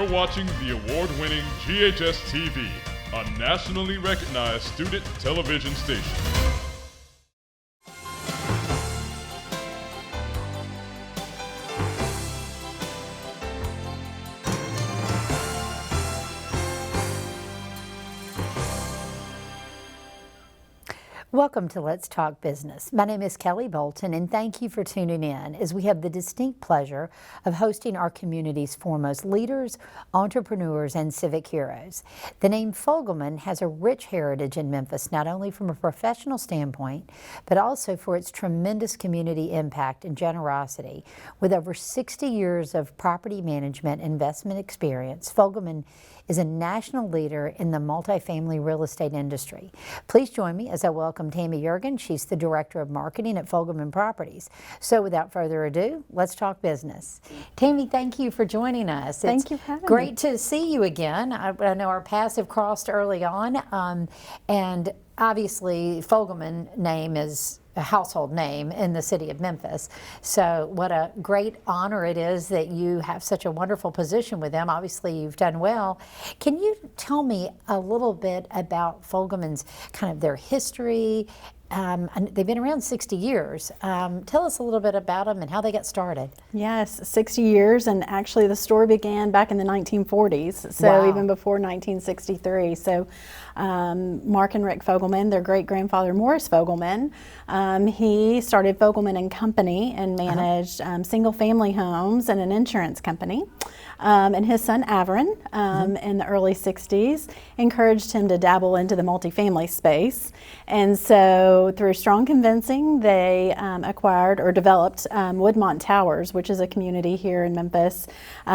You're watching the award-winning GHS-TV, a nationally recognized student television station. Welcome to Let's Talk Business. My name is Kelly Bolton, and thank you for tuning in as we have the distinct pleasure of hosting our community's foremost leaders, entrepreneurs, and civic heroes. The name Fogelman has a rich heritage in Memphis, not only from a professional standpoint, but also for its tremendous community impact and generosity. With over 60 years of property management investment experience, Fogelman is a national leader in the multifamily real estate industry. Please join me as I welcome Tammy Yeargan. She's the Director of Marketing at Fogelman Properties. So without further ado, let's talk business. Tammy, thank you for joining us. Thank you for having me. Great to see you again. I know our paths have crossed early on, and obviously Fogelman name is a household name in the city of Memphis. So what a great honor it is that you have such a wonderful position with them. Obviously you've done well. Can you tell me a little bit about Fogelman's kind of their history? They've been around 60 years. Tell us a little bit about them and how they got started. Yes, 60 years, and actually the store began back in the 1940s, so Wow. even before 1963. So Mark and Rick Fogelman, their great-grandfather Morris Fogelman, he started Fogelman and Company and managed single-family homes and an insurance company. And his son Averin, in the early 60s, encouraged him to dabble into the multifamily space. And so through strong convincing, they acquired or developed Woodmont Towers, which is a community here in Memphis.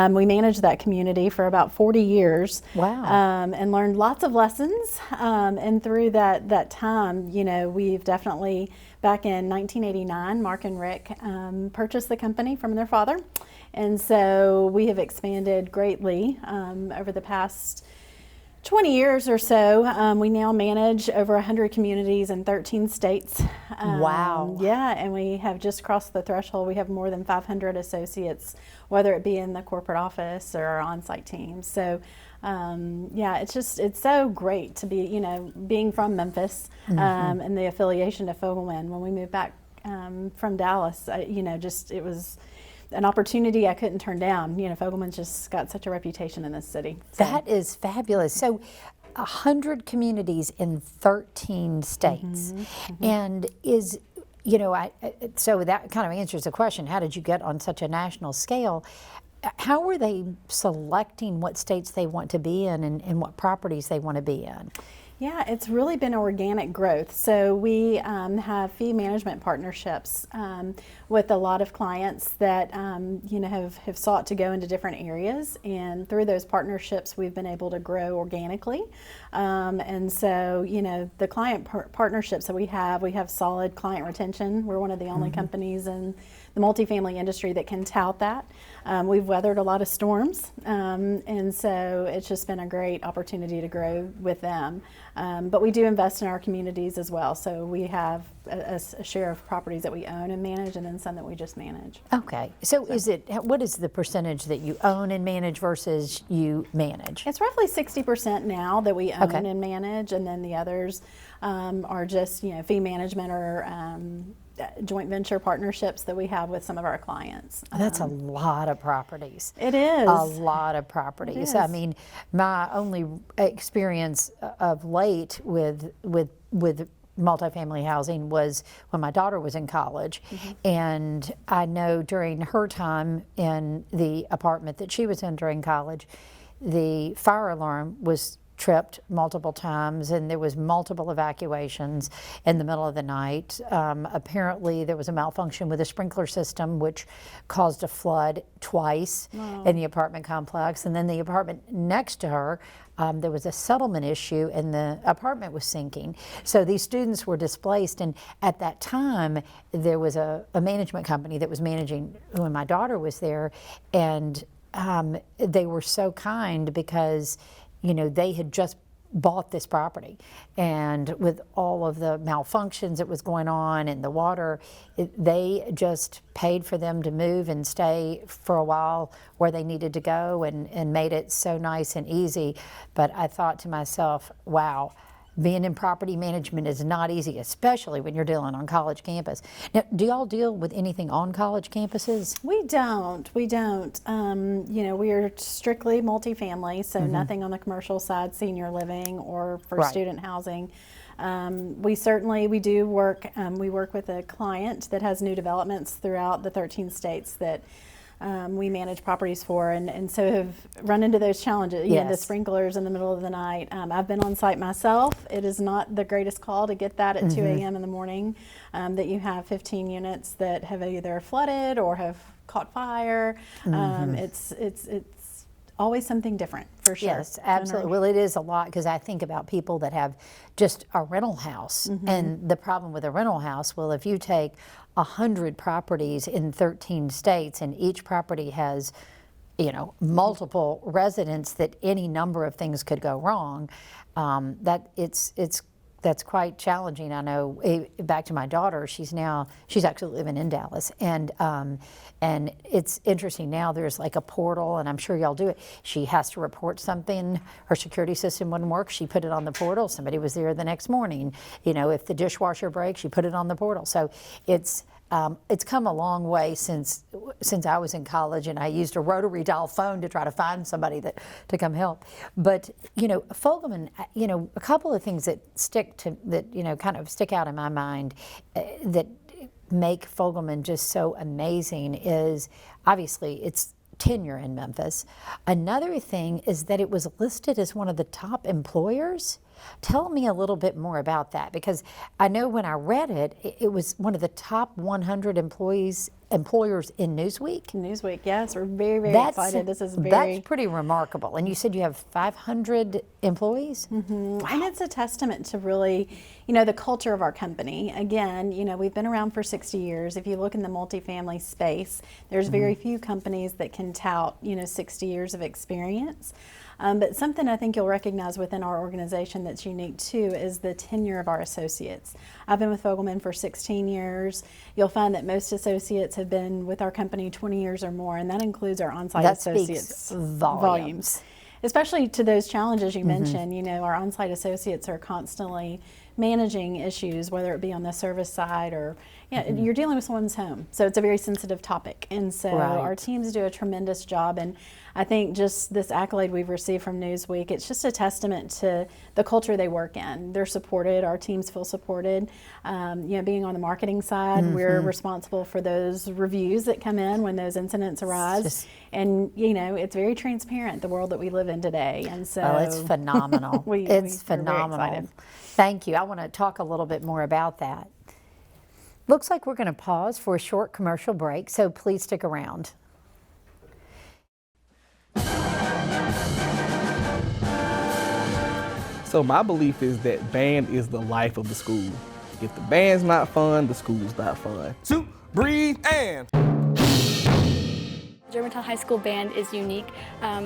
We managed that community for about 40 years. Wow. And learned lots of lessons. And through that time, you know, we've definitely, back in 1989, Mark and Rick purchased the company from their father. And so we have expanded greatly over the past 20 years or so. We now manage over 100 communities in 13 states. Wow. Yeah, and we have just crossed the threshold. We have more than 500 associates, whether it be in the corporate office or our on-site teams. So yeah, it's so great to be, you know, being from Memphis and the affiliation to Fogelman. When we moved back from Dallas, you know, it was an opportunity I couldn't turn down. You know, Fogelman's just got such a reputation in this city. So. That is fabulous. So 100 communities in 13 states. And is, you know, so that kind of answers the question, how did you get on such a national scale? How were they selecting what states they want to be in and what properties they want to be in? Yeah, it's really been organic growth. So we have fee management partnerships with a lot of clients that you know have sought to go into different areas, and through those partnerships we've been able to grow organically. And so, you know, the client partnerships that we have solid client retention. We're one of the only companies in the multifamily industry that can tout that. We've weathered a lot of storms, and so it's just been a great opportunity to grow with them. But we do invest in our communities as well. So we have a share of properties that we own and manage, and then some that we just manage. Okay. So what is the percentage that you own and manage versus you manage? It's roughly 60% now that we own and manage, and then the others are just, you know, fee management or joint venture partnerships that we have with some of our clients. That's a lot of properties. It is. A lot of properties. I mean, my only experience of late with multifamily housing was when my daughter was in college. And I know during her time in the apartment that she was in during college, the fire alarm was tripped multiple times, and there was multiple evacuations in the middle of the night. Apparently there was a malfunction with the sprinkler system, which caused a flood twice in the apartment complex. And then the apartment next to her, there was a settlement issue and the apartment was sinking. So these students were displaced, and at that time there was a management company that was managing when my daughter was there, and they were so kind because, you know, they had just bought this property. And with all of the malfunctions that was going on and the water, they just paid for them to move and stay for a while where they needed to go, and made it so nice and easy. But I thought to myself, wow, being in property management is not easy, especially when you're dealing on college campus. Now, do y'all deal with anything on college campuses? We don't. We don't. You know, we are strictly multifamily, so nothing on the commercial side, senior living or for student housing. We do work. We work with a client that has new developments throughout the 13 states that we manage properties for, and so have run into those challenges. You know, the sprinklers in the middle of the night. I've been on site myself. It is not the greatest call to get that at 2 a.m. in the morning, that you have 15 units that have either flooded or have caught fire. It's always something different, for sure. Yes, absolutely. Well, it is a lot, because I think about people that have just a rental house, and the problem with a rental house, well, if you take 100 properties in 13 states, and each property has, you know, multiple residents, that any number of things could go wrong, that's quite challenging. I know, back to my daughter, she's actually living in Dallas, and it's interesting now, there's like a portal, and I'm sure y'all do it. She has to report something, her security system wouldn't work, she put it on the portal, somebody was there the next morning. You know, if the dishwasher breaks, she put it on the portal. So it's come a long way since I was in college, and I used a rotary dial phone to try to find somebody to come help. But, you know, Fogelman, you know, a couple of things that kind of stick out in my mind, that make Fogelman just so amazing is, obviously, it's tenure in Memphis. Another thing is that it was listed as one of the top employers. Tell me a little bit more about that, because I know when I read it, it was one of the top 100 employers in Newsweek. Newsweek, yes, we're very, very excited. That's pretty remarkable. And you said you have 500 employees? Wow. And it's a testament to really, you know, the culture of our company. Again, you know, we've been around for 60 years. If you look in the multifamily space, there's very few companies that can tout, you know, 60 years of experience. But something I think you'll recognize within our organization that's unique too is the tenure of our associates. I've been with Fogelman for 16 years. You'll find that most associates have been with our company 20 years or more, and that includes our on-site associates. Volumes. Especially to those challenges you mentioned. You know, our on-site associates are constantly managing issues, whether it be on the service side or, you're dealing with someone's home. So it's a very sensitive topic. And so our teams do a tremendous job. And I think just this accolade we've received from Newsweek, it's just a testament to the culture they work in. They're supported, our teams feel supported. You know, being on the marketing side, we're responsible for those reviews that come in when those incidents arise. And, you know, it's very transparent, the world that we live in today. And so it's phenomenal. It's phenomenal. Thank you. I want to talk a little bit more about that. Looks like we're going to pause for a short commercial break, so please stick around. So my belief is that band is the life of the school. If the band's not fun, the school's not fun. Soup, breathe, and. Germantown High School Band is unique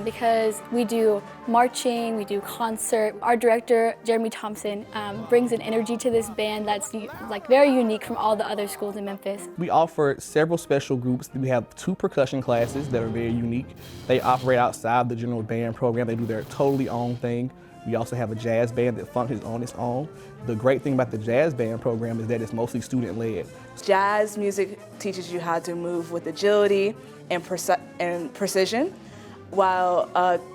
because we do marching, we do concert. Our director, Jeremy Thompson, brings an energy to this band that's like very unique from all the other schools in Memphis. We offer several special groups. We have 2 percussion classes that are very unique. They operate outside the general band program. They do their totally own thing. We also have a jazz band that functions on its own. The great thing about the jazz band program is that it's mostly student-led. Jazz music teaches you how to move with agility and precision, while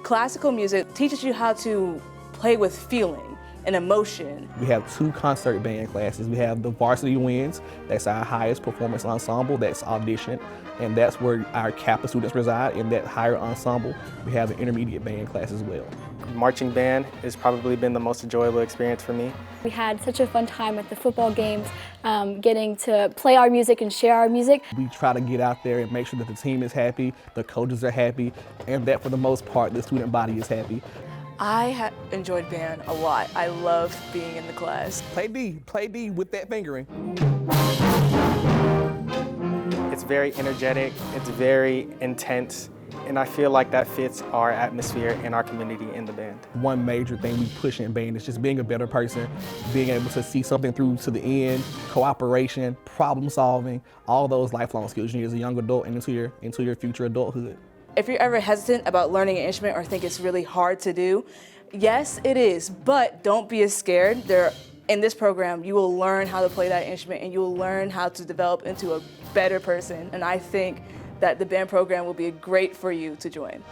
classical music teaches you how to play with feeling and emotion. We have 2 concert band classes. We have the Varsity Winds, that's our highest performance ensemble, that's audition, and that's where our Kappa students reside, in that higher ensemble. We have an intermediate band class as well. Marching band has probably been the most enjoyable experience for me. We had such a fun time with the football games, getting to play our music and share our music. We try to get out there and make sure that the team is happy, the coaches are happy, and that for the most part, the student body is happy. I enjoyed band a lot. I loved being in the class. Play D with that fingering. It's very energetic, it's very intense, and I feel like that fits our atmosphere and our community in the band. One major thing we push in band is just being a better person, being able to see something through to the end, cooperation, problem solving, all those lifelong skills you need as a young adult and into your future adulthood. If you're ever hesitant about learning an instrument or think it's really hard to do, yes, it is, but don't be as scared. In this program, you will learn how to play that instrument and you will learn how to develop into a better person. And I think that the band program will be great for you to join.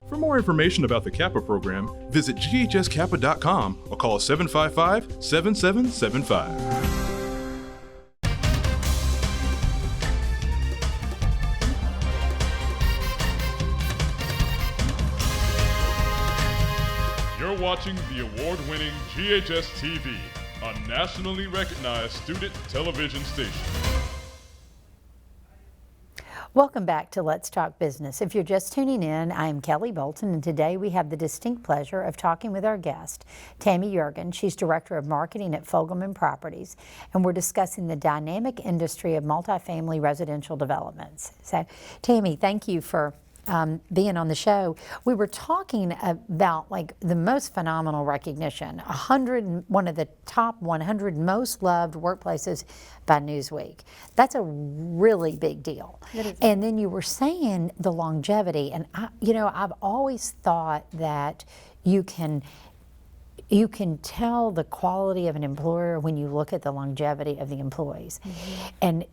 For more information about the Kappa program, visit ghskappa.com or call 755-7775. You're watching the award-winning GHS-TV, a nationally recognized student television station. Welcome back to Let's Talk Business. If you're just tuning in, I'm Kelly Bolton, and today we have the distinct pleasure of talking with our guest, Tammy Yeargan. She's Director of Marketing at Fogelman Properties, and we're discussing the dynamic industry of multifamily residential developments. So, Tammy, thank you for being on the show. We were talking about like the most phenomenal recognition, one of the top 100 most loved workplaces by Newsweek. That's a really big deal. And then you were saying the longevity, and I've always thought that you can tell the quality of an employer when you look at the longevity of the employees. And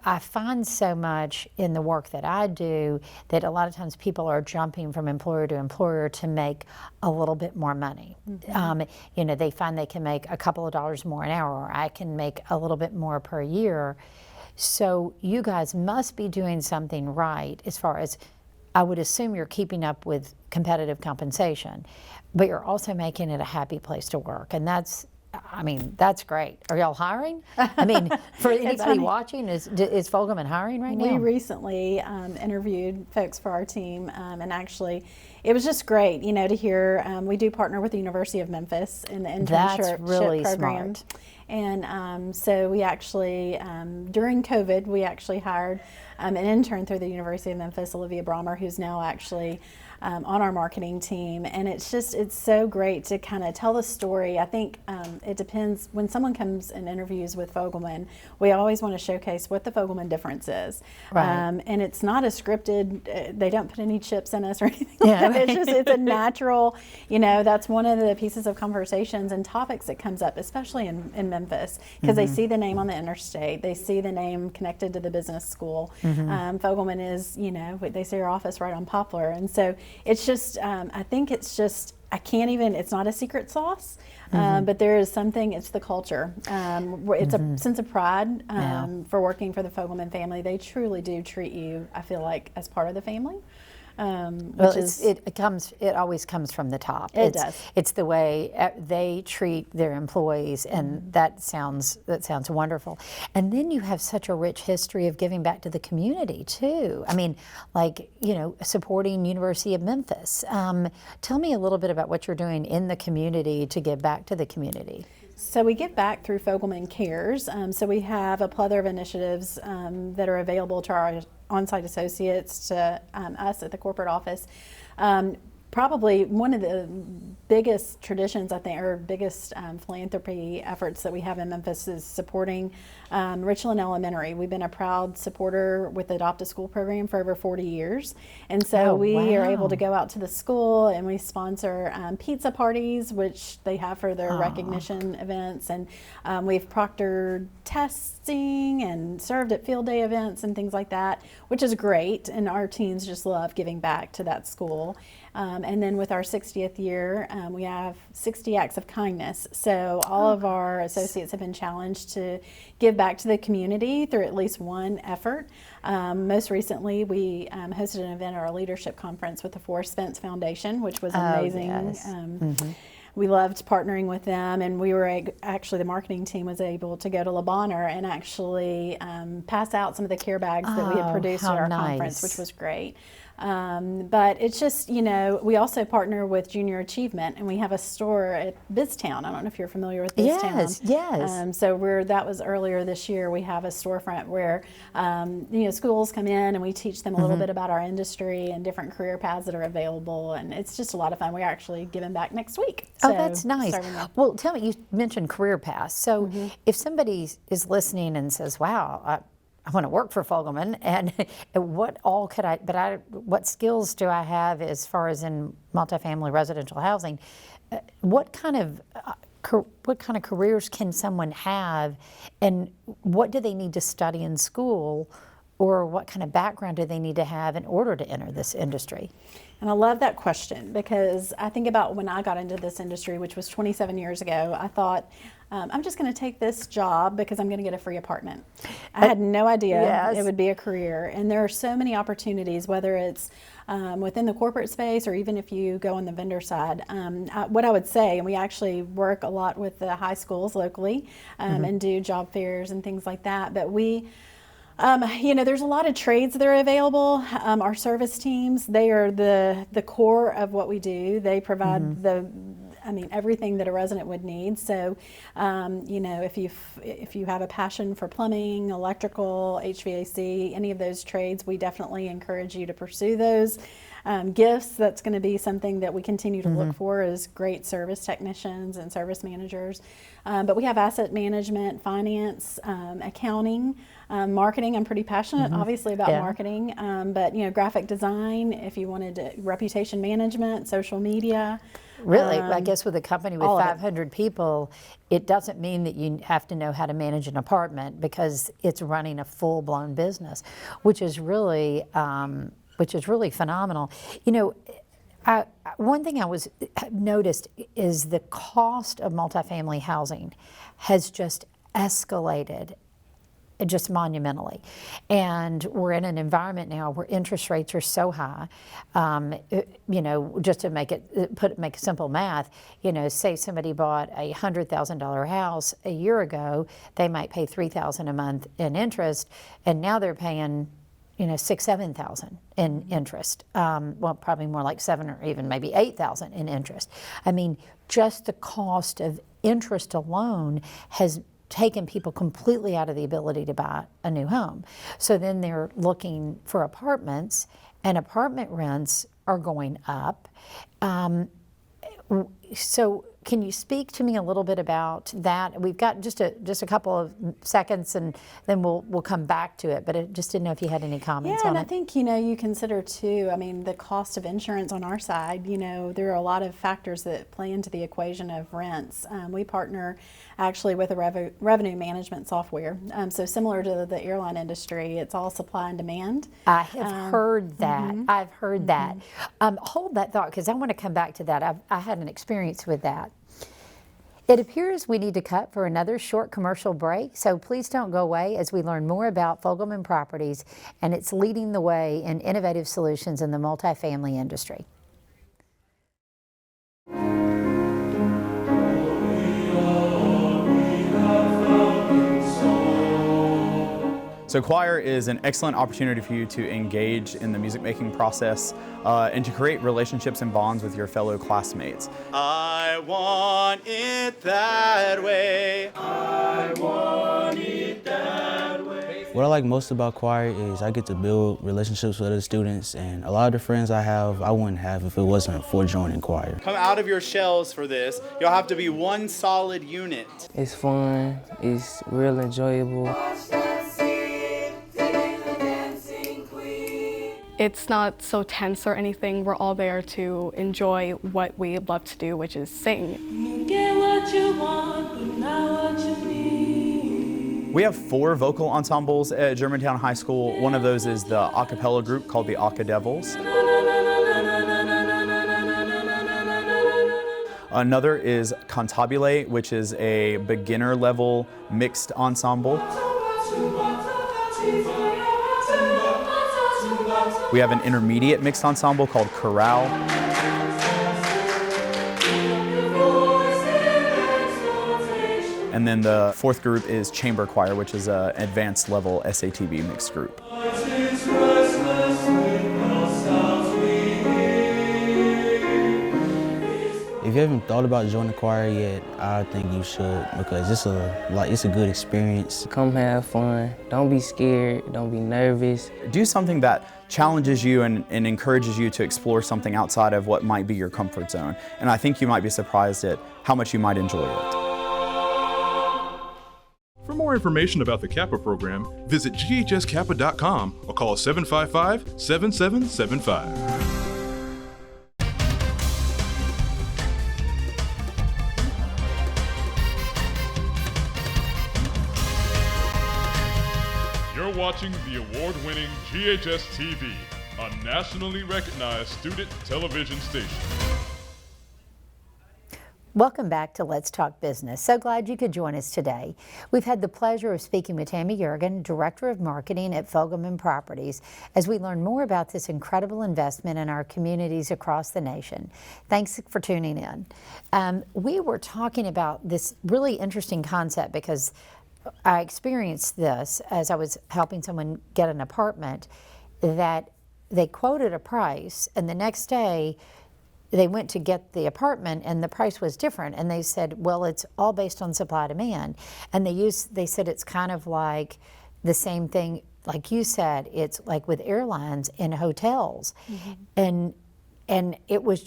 I find so much in the work that I do that a lot of times people are jumping from employer to employer to make a little bit more money. They find they can make a couple of dollars more an hour, or I can make a little bit more per year. So you guys must be doing something right as far as, I would assume you're keeping up with competitive compensation, but you're also making it a happy place to work. And that's great. Are y'all hiring? For anybody watching, is Fogelman hiring right now? We recently interviewed folks for our team, and actually, it was just great, to hear. We do partner with the University of Memphis in the internship really program. Smart. And so we actually, during COVID, we actually hired an intern through the University of Memphis, Olivia Brommer, who's now actually on our marketing team. And it's so great to kind of tell the story. I think it depends, when someone comes and interviews with Fogelman, we always want to showcase what the Fogelman difference is. Right. And it's not a scripted, they don't put any chips in us or anything Yeah, like that. It's a natural, that's one of the pieces of conversations and topics that comes up, especially in Memphis, because they see the name on the interstate, they see the name connected to the business school. Fogelman is, they see our office right on Poplar. And so it's just, I think it's just, it's not a secret sauce, but there is something, it's the culture. It's a sense of pride for working for the Fogelman family. They truly do treat you, I feel like, as part of the family. It always comes from the top. It does. It's the way they treat their employees, and that sounds wonderful. And then you have such a rich history of giving back to the community too. Supporting University of Memphis. Tell me a little bit about what you're doing in the community to give back to the community. So we give back through Fogelman Cares. So we have a plethora of initiatives that are available to our on-site associates, to us at the corporate office. Probably one of the biggest traditions, I think, or biggest philanthropy efforts that we have in Memphis is supporting Richland Elementary. We've been a proud supporter with the Adopt a School program for over 40 years. And so we are able to go out to the school and we sponsor pizza parties, which they have for their recognition events. And we've proctored testing and served at field day events and things like that, which is great. And our teens just love giving back to that school. And then with our 60th year, we have 60 acts of kindness. So all of our associates have been challenged to give back to the community through at least one effort. Most recently, we hosted an event at our leadership conference with the Forrest Spence Foundation, which was amazing. Yes. We loved partnering with them, and we were actually, the marketing team was able to go to Le Bonheur and actually pass out some of the care bags that we had produced at our conference, which was great. But it's just, you know, we also partner with Junior Achievement, and we have a store at BizTown. I don't know if you're familiar with BizTown. Yes, yes. So that was earlier this year. We have a storefront where, you know, schools come in and we teach them a little bit about our industry and different career paths that are available, and it's just a lot of fun. We're actually giving back next week. Oh, that's nice. Well, tell me, you mentioned career paths. So if somebody is listening and says, wow, I want to work for Fogelman, and what all could what skills do I have as far as in multifamily residential housing? What kind of careers can someone have, and what do they need to study in school, or what kind of background do they need to have in order to enter this industry? And I love that question, because I think about when I got into this industry, which was 27 years ago, I thought, I'm just going to take this job because I'm going to get a free apartment. I had no idea it would be a career. And there are so many opportunities, whether it's within the corporate space or even if you go on the vendor side. What I would say, and we actually work a lot with the high schools locally and do job fairs and things like that, but you know, there's a lot of trades that are available. Our service teams, they are the core of what we do. They provide everything that a resident would need. So, you know, if you have a passion for plumbing, electrical, HVAC, any of those trades, we definitely encourage you to pursue those. Gifts, that's going to be something that we continue to look for, is great service technicians and service managers. But we have asset management, finance, accounting, marketing. I'm pretty passionate, obviously, about marketing. But, you know, graphic design, if you wanted reputation management, social media. Really, I guess with a company with 500 people, it doesn't mean that you have to know how to manage an apartment, because it's running a full-blown business, which is really phenomenal. You know, one thing I noticed is the cost of multifamily housing has just escalated just monumentally. And we're in an environment now where interest rates are so high. You know, just to make simple math, you know, say somebody bought a $100,000 house a year ago, they might pay $3,000 a month in interest, and now they're paying, you know, $6,000, $7,000 in interest. Well, probably more like $7,000 or even maybe $8,000 in interest. I mean, just the cost of interest alone has taken people completely out of the ability to buy a new home. So then they're looking for apartments, and apartment rents are going up. So can you speak to me a little bit about that? We've got just a couple of seconds, and then we'll come back to it, but I just didn't know if you had any comments on it. Yeah, and I think, you know, you consider too, I mean, the cost of insurance on our side, you know, there are a lot of factors that play into the equation of rents. We partner actually with a revenue management software. So similar to the airline industry, it's all supply and demand. I have heard that. I've heard that. Hold that thought, because I want to come back to that. I had an experience with that. It appears we need to cut for another short commercial break, so please don't go away as we learn more about Fogelman Properties and it's leading the way in innovative solutions in the multifamily industry. So choir is an excellent opportunity for you to engage in the music making process and to create relationships and bonds with your fellow classmates. I want it that way. I want it that way. What I like most about choir is I get to build relationships with other students, and a lot of the friends I have, I wouldn't have if it wasn't for joining choir. Come out of your shells for this. You'll have to be one solid unit. It's fun, it's real enjoyable. It's not so tense or anything. We're all there to enjoy what we love to do, which is sing. You get what you want, but not what you need. We have 4 vocal ensembles at Germantown High School. One of those is the a cappella group called the Aca Devils. Another is Cantabile, which is a beginner level mixed ensemble. We have an intermediate mixed ensemble called Chorale. And then the 4th group is Chamber Choir, which is an advanced level SATV mixed group. If you haven't thought about joining the choir yet, I think you should, because it's a good experience. Come have fun. Don't be scared. Don't be nervous. Do something that challenges you and encourages you to explore something outside of what might be your comfort zone. And I think you might be surprised at how much you might enjoy it. For more information about the Kappa program, visit ghskappa.com or call 755-7775. You're watching the award-winning GHS-TV, a nationally recognized student television station. Welcome back to Let's Talk Business. So glad you could join us today. We've had the pleasure of speaking with Tammy Yeargan, Director of Marketing at Fogelman Properties, as we learn more about this incredible investment in our communities across the nation. Thanks for tuning in. We were talking about this really interesting concept because I experienced this as I was helping someone get an apartment, that they quoted a price and the next day they went to get the apartment and the price was different, and they said, well, it's all based on supply demand. And they said it's kind of like the same thing, like you said, it's like with airlines and hotels. And it was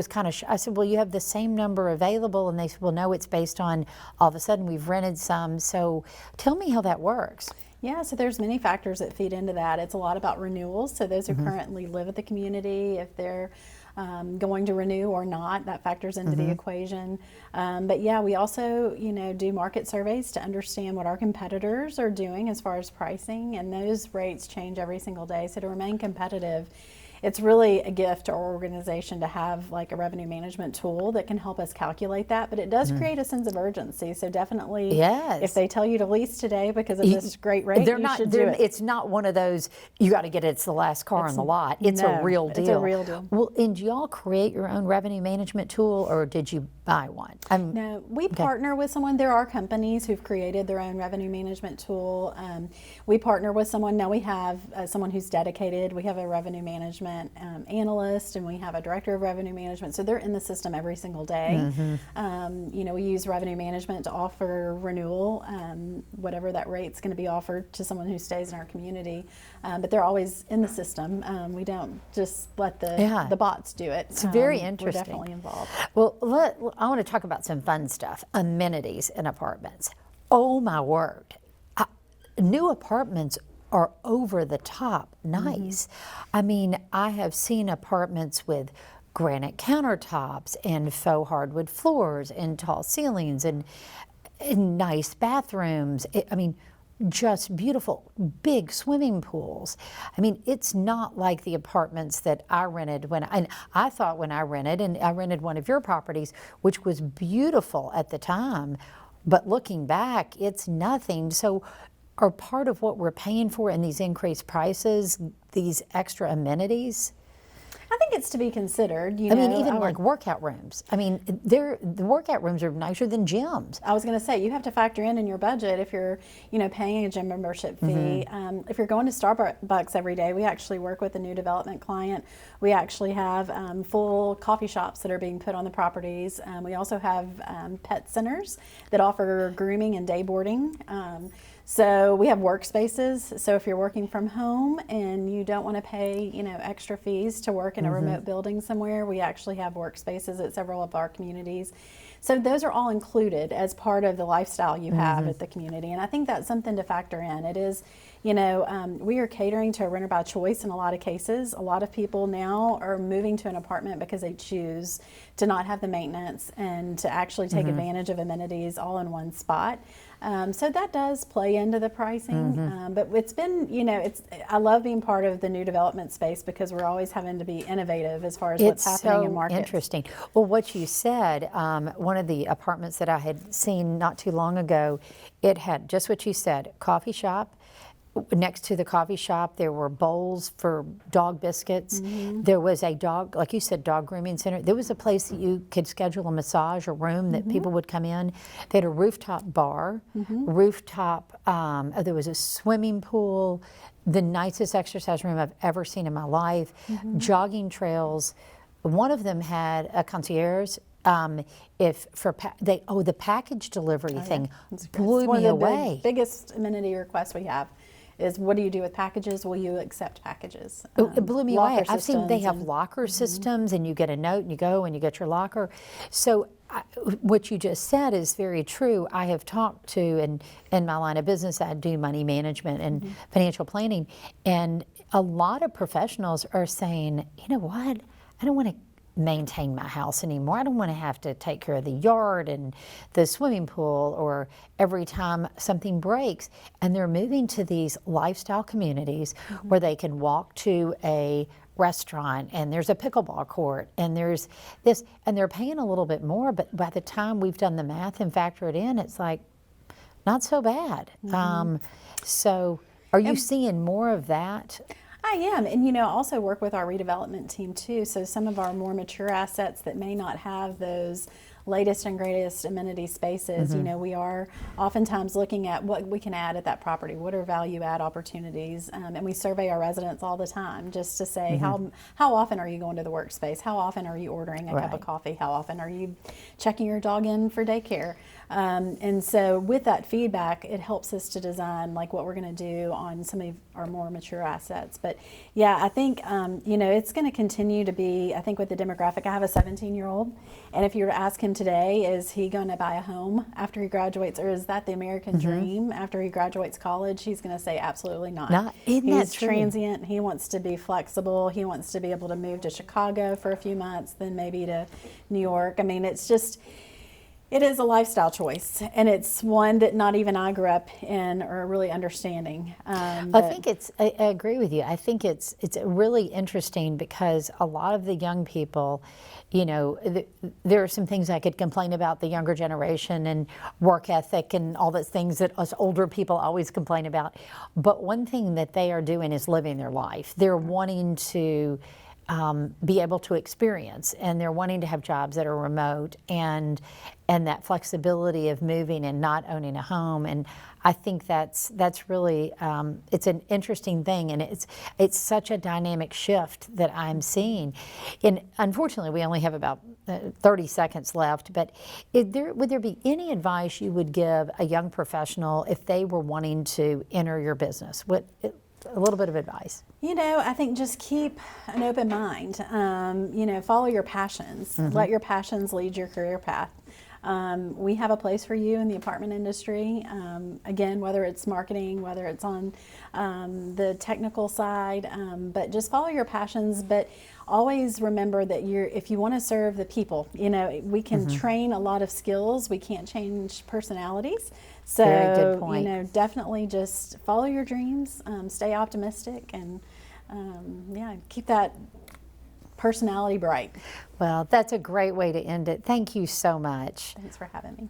kind of, I said, well, you have the same number available, and they said, well, no, it's based on all of a sudden we've rented some. So tell me how that works. Yeah, so there's many factors that feed into that. It's a lot about renewals. So those who currently live at the community, if they're going to renew or not, that factors into the equation. But yeah, we also, do market surveys to understand what our competitors are doing as far as pricing, and those rates change every single day. So to remain competitive, it's really a gift to our organization to have like a revenue management tool that can help us calculate that, but it does create a sense of urgency. So definitely, if they tell you to lease today because of this great rate, you should do it. It's not one of those, you got to get it's the last car on the lot. It's a real deal. It's a real deal. Well, and do y'all create your own revenue management tool, or did you buy one? No, we partner with someone. There are companies who've created their own revenue management tool. We partner with someone. Now we have someone who's dedicated. We have a revenue management analyst, and we have a director of revenue management. So they're in the system every single day. We use revenue management to offer renewal, whatever that rate's going to be offered to someone who stays in our community. But they're always in the system. We don't just let the bots do it. It's very interesting. We're definitely involved. Well, I want to talk about some fun stuff. Amenities in apartments. Oh my word. New apartments are over the top nice. I mean, I have seen apartments with granite countertops and faux hardwood floors and tall ceilings and nice bathrooms. Just beautiful, big swimming pools. I mean, it's not like the apartments that I rented I thought when I rented, and I rented one of your properties, which was beautiful at the time, but looking back, it's nothing. So are part of what we're paying for in these increased prices these extra amenities? I think it's to be considered. Even like workout rooms. The workout rooms are nicer than gyms. I was going to say, you have to factor in your budget if you're, paying a gym membership fee. If you're going to Starbucks every day, we actually work with a new development client. We actually have full coffee shops that are being put on the properties. We also have pet centers that offer grooming and day boarding. So we have workspaces. So if you're working from home and you don't want to pay, extra fees to work in a remote building somewhere, we actually have workspaces at several of our communities. So those are all included as part of the lifestyle you have at the community. And I think that's something to factor in. It is, we are catering to a renter by choice in a lot of cases. A lot of people now are moving to an apartment because they choose to not have the maintenance and to actually take advantage of amenities all in one spot. So that does play into the pricing, but it's been, I love being part of the new development space because we're always having to be innovative as far as what's happening in markets. It's so interesting. Well, what you said, one of the apartments that I had seen not too long ago, it had just what you said, coffee shop. Next to the coffee shop, there were bowls for dog biscuits. There was a dog, like you said, dog grooming center. There was a place that you could schedule a massage, a room that people would come in. They had a rooftop bar, rooftop, there was a swimming pool, the nicest exercise room I've ever seen in my life, jogging trails. One of them had a concierge the package delivery thing blew one me of the away. biggest amenity requests we have is, what do you do with packages? Will you accept packages? It blew me away. I've seen they have systems locker systems, and you get a note and you go and you get your locker. So what you just said is very true. I have talked to, in my line of business, I do money management and financial planning, and a lot of professionals are saying, you know what, I don't want to maintain my house anymore. I don't want to have to take care of the yard and the swimming pool or every time something breaks. And they're moving to these lifestyle communities where they can walk to a restaurant and there's a pickleball court and there's this, and they're paying a little bit more, but by the time we've done the math and factor it in, it's like not so bad. So are you seeing more of that? I am, and I also work with our redevelopment team too. So some of our more mature assets that may not have those latest and greatest amenity spaces, we are oftentimes looking at what we can add at that property. What are value add opportunities? And we survey our residents all the time just to say how often are you going to the workspace? How often are you ordering a cup of coffee? How often are you checking your dog in for daycare? And so with that feedback, it helps us to design like what we're going to do on some of our more mature assets. But yeah, I think, it's going to continue to be, I think with the demographic, I have a 17-year-old, and if you were to ask him today, is he going to buy a home after he graduates, or is that the American dream after he graduates college? He's going to say absolutely not. He's transient. He wants to be flexible. He wants to be able to move to Chicago for a few months, then maybe to New York. I mean, it's just, it is a lifestyle choice, and it's one that not even I grew up in or really understanding. I think I agree with you. I think it's really interesting because a lot of the young people, there are some things I could complain about the younger generation and work ethic and all those things that us older people always complain about. But one thing that they are doing is living their life. They're wanting to be able to experience, and they're wanting to have jobs that are remote and that flexibility of moving and not owning a home. And I think that's really it's an interesting thing, and it's such a dynamic shift that I'm seeing. And unfortunately, we only have about 30 seconds left. But would there be any advice you would give a young professional if they were wanting to enter your business? A little bit of advice. I think just keep an open mind. Follow your passions. Let your passions lead your career path. We have a place for you in the apartment industry. Again, whether it's marketing, whether it's on the technical side, but just follow your passions. But always remember that if you want to serve the people, we can train a lot of skills. We can't change personalities. So, very good point. Definitely just follow your dreams, stay optimistic, and keep that personality bright. Well, that's a great way to end it. Thank you so much. Thanks for having me.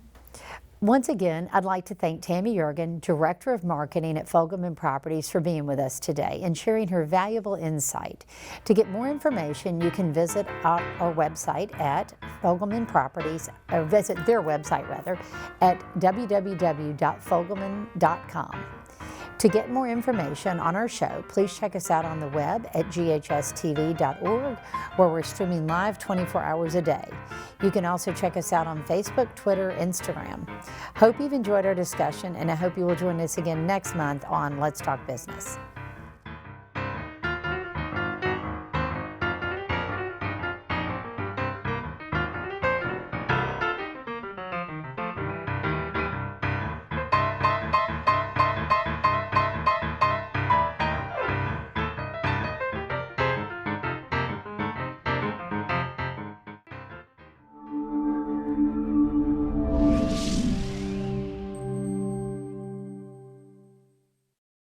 Once again, I'd like to thank Tammy Yeargan, Director of Marketing at Fogelman Properties, for being with us today and sharing her valuable insight. To get more information, you can visit our website at Fogelman Properties, or visit their website rather, at www.fogelman.com. To get more information on our show, please check us out on the web at GHS-TV.org, where we're streaming live 24 hours a day. You can also check us out on Facebook, Twitter, Instagram. Hope you've enjoyed our discussion, and I hope you will join us again next month on Let's Talk Business.